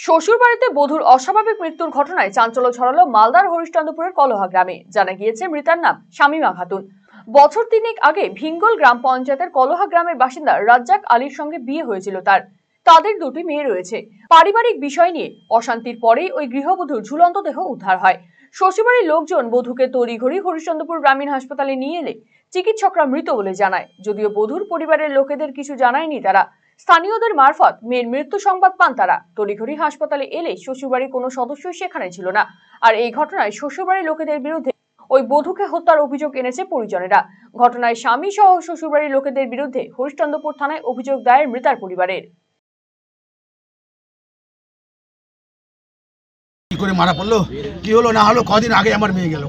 শ্বশুরবাড়িতে বধূর অস্বাভাবিক মৃত্যুর ঘটনায় চাঞ্চল্য ছড়ালো মালদার হরিশ্চন্দ্রপুরের কলহা গ্রামে। জানা গিয়েছে মৃতার নাম শামীমা খাতুন। বছর তিনেক আগে ভিঙ্গল গ্রাম পঞ্চায়েতের কলহা গ্রামের বাসিন্দা রাজ্জাক আলীর সঙ্গে বিয়ে হয়েছিল তাদের দুটি মেয়ে রয়েছে। পারিবারিক বিষয় নিয়ে অশান্তির পরেই ওই গৃহবধূর ঝুলন্ত দেহ উদ্ধার হয়। শ্বশুরবাড়ির লোকজন বধূকে তড়িঘড়ি হরিশ্চন্দ্রপুর গ্রামীণ হাসপাতালে নিয়ে এলে চিকিৎসকরা মৃত বলে জানায়। যদিও বধূর পরিবারের লোকেদের কিছু জানায়নি তারা। স্থানীয়দের মারফত মেয়ের মৃত্যু সংবাদ পান তারা। তড়িঘড়ি হাসপাতালে এলে শ্বশুরবাড়ির কোনো সদস্যই সেখানে ছিল না। আর এই ঘটনায় শ্বশুরবাড়ির লোকেদের বিরুদ্ধে ওই বধূকে হত্যার অভিযোগ এনেছে পরিজনেরা। ঘটনায় স্বামী সহ শ্বশুরবাড়ির লোকেদের বিরুদ্ধে হরিশ্চন্দ্রপুর থানায় অভিযোগ দায়ের মৃতার পরিবারের। কি করে মারা পড়লো, কি হলো না হলো, কদিন আগে আমার মেয়ে গেল।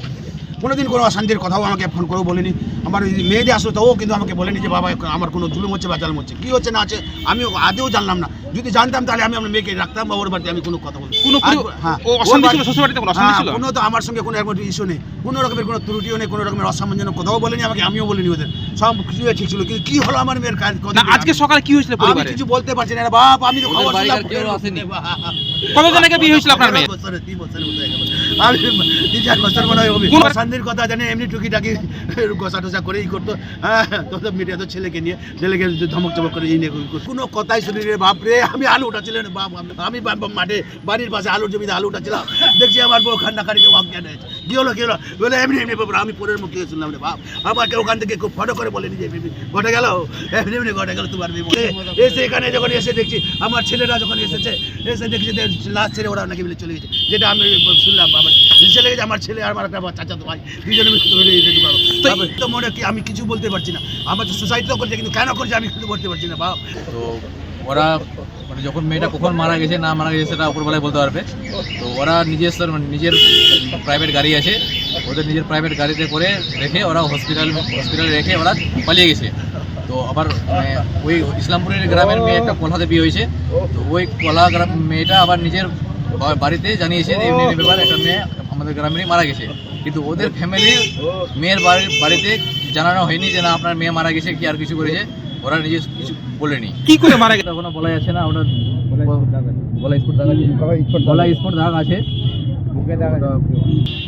কোনোদিন কোনো অশান্তির কথাও আমাকে ফোন করেও বলেনি। আমার মেয়েদের আসলো তাও কিন্তু আমাকে বলেনি যে বাবা আমার কোনো জুলুম হচ্ছে বা জালম হচ্ছে, কী হচ্ছে না আছে আমি আদেও জানলাম না। যদি জানতাম তাহলে আমি আমার মেয়েকে রাখতাম বা ওর বাড়িতে আমি কোনো কথা বলতাম। কোনো তো আমার সঙ্গে কোনো রকমের ইস্যু নেই, কোনো রকমের কোনো ত্রুটিও নেই, কোনো রকমের অসামঞ্জন্য কোথাও বলেনি আমাকে, আমিও বলিনি ওদের। সব কিছু ঠিক ছিল, কিন্তু কী হলো আমার মেয়ের কাজ আজকে সকালে কি হয়েছিল? আমি কিছু বলতে পারছি না বাপ, আমি তো খবর কতদিন আগে বিয়ে হয়েছিল আপনার মেয়ে? আমি 3-4 বছর মনে হয় অশান্তির কথা জানি, এমনি টুকিটাকি গোসা টোসা করেই করতো। হ্যাঁ, তো মিডিয়া তো ছেলেকে ধমক চমক করে কোনো কথাই শুনি রে বাপ রে। আমি আলু উঠাচ্ছিলাম বাপ, আমি মাঠে বাড়ির পাশে আলুর জমিতে আলু উঠাচ্ছিলাম, দেখছি আমার বউ খান্নাকারিতে অজ্ঞান হয়েছে। কি হলো বলে এমনি আমি পরের মুখ থেকে শুনলাম রে বাপ। আমাকে ওখান থেকে খুব ফটো করে বলেনি যে ঘটে গেল, এমনি ঘটে গেল তোমার মেয়ে। এসে এখানে যখন এসে দেখছি আমার ছেলেরা যখন এসেছে, এসে দেখছি লাস্ট ছেড়ে ওরা নাকি বলে চলে গেছে, যেটা আমি শুনলাম। আমার চলে গেছে আমার ছেলে আর আমার একটা চাচাতো ভাই, দুজনে তো মনে কি আমি কিছু বলতে পারছি না। আমার তো সুসাইড তো করছে, কিন্তু কেন করছে আমি কিছু বলতে পারছি না বাপ। তো ওরা মানে যখন মেয়েটা কখন মারা গেছে না মারা গেছে সেটা উপরবেলায় বলতে পারবে। তো ওরা নিজের প্রাইভেট গাড়ি আছে, ওদের নিজের প্রাইভেট গাড়িতে করে রেখে ওরা হসপিটালে রেখে ওরা পালিয়ে গেছে। তো আবার ওই ইসলামপুরের গ্রামের মেয়ে একটা কলহাতে বিয়ে হয়েছে। তো ওই কলহা গ্রাম মেয়েটা আবার নিজের বাড়িতে জানিয়েছে যে এমনি ব্যাপার একটা মেয়ে আমাদের গ্রামেরই মারা গেছে, কিন্তু ওদের ফ্যামিলি মেয়ের বাড়িতে জানানো হয়নি যে না আপনার মেয়ে মারা গেছে কি আর কিছু করেছে। ওরা নিজে কিছু বলেনি। কি করে মারা গেছে এখনো বলা যাচ্ছে না। ওটা গলা স্পট দাগ আছে,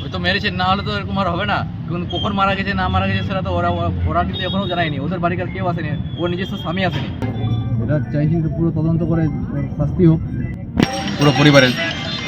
হয়তো মেরেছে, না হলে তো এরকম আর হবে না। কিন্তু কখন মারা গেছে না মারা গেছে সেটা তো ওরা কিন্তু এখনো জানায়নি। ওদের বাড়িকার কেউ আসেনি, ওর নিজস্ব স্বামী আসেনি। এটা চাইছি পুরো তদন্ত করে শাস্তি হোক পুরো পরিবারের।